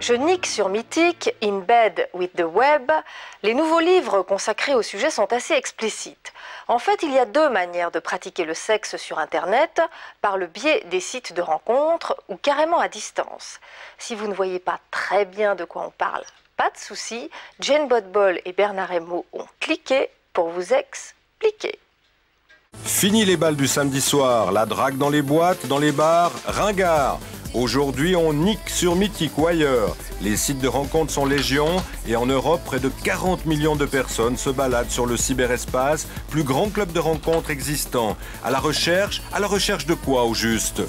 page Nick sur Mythique, In Bed with the Web, les nouveaux livres consacrés au sujet sont assez explicites. En fait, il y a deux manières de pratiquer le sexe sur Internet, par le biais des sites de rencontres ou carrément à distance. Si vous ne voyez pas très bien de quoi on parle, pas de souci, Jane Botbol et Bernard Hémaux ont cliqué pour vous expliquer. Fini les balles du samedi soir, la drague dans les boîtes, dans les bars, ringard. Aujourd'hui, on nique sur Mythique ou ailleurs. Les sites de rencontres sont légion et en Europe, près de 40 millions de personnes se baladent sur le cyberespace, plus grand club de rencontres existant. À la recherche de quoi au juste?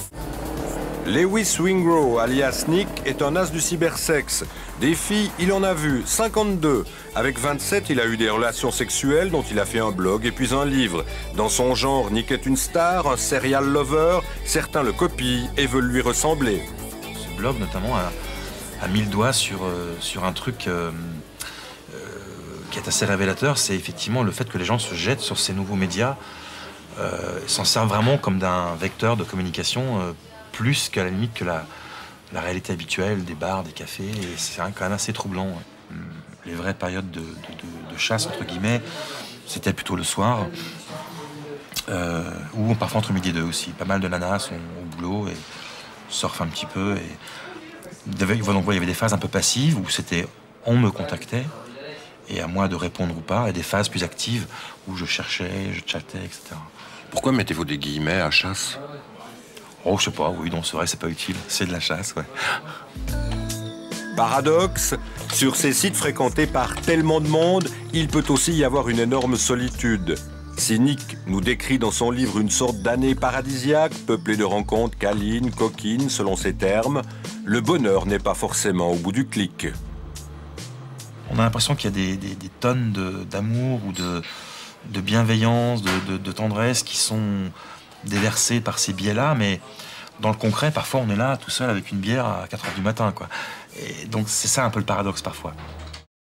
Lewis Wingrow, alias Nick, est un as du cybersexe. Des filles, il en a vu 52. Avec 27, il a eu des relations sexuelles dont il a fait un blog et puis un livre. Dans son genre, Nick est une star, un serial lover. Certains le copient et veulent lui ressembler. Ce blog, notamment, a mis le doigt sur un truc qui est assez révélateur. C'est effectivement le fait que les gens se jettent sur ces nouveaux médias, s'en servent vraiment comme d'un vecteur de communication plus qu'à la limite que la réalité habituelle des bars, des cafés, et c'est quand même assez troublant. Les vraies périodes de chasse, entre guillemets, c'était plutôt le soir, ou parfois entre midi et deux aussi. Pas mal de nanas sont au boulot et surfent un petit peu. Et donc, il y avait des phases un peu passives où c'était on me contactait, et à moi de répondre ou pas, et des phases plus actives où je cherchais, je chattais, etc. Pourquoi mettez-vous des guillemets à chasse? Oh, je sais pas, oui, non, c'est vrai, c'est pas utile. C'est de la chasse, ouais. Paradoxe, sur ces sites fréquentés par tellement de monde, il peut aussi y avoir une énorme solitude. Si Nick nous décrit dans son livre une sorte d'année paradisiaque, peuplée de rencontres câlines, coquines, selon ses termes, le bonheur n'est pas forcément au bout du clic. On a l'impression qu'il y a des tonnes d'amour ou de bienveillance, de tendresse qui sont déversés par ces biais-là, mais dans le concret, parfois on est là tout seul avec une bière à 4 h du matin, quoi. Et donc c'est ça un peu le paradoxe parfois.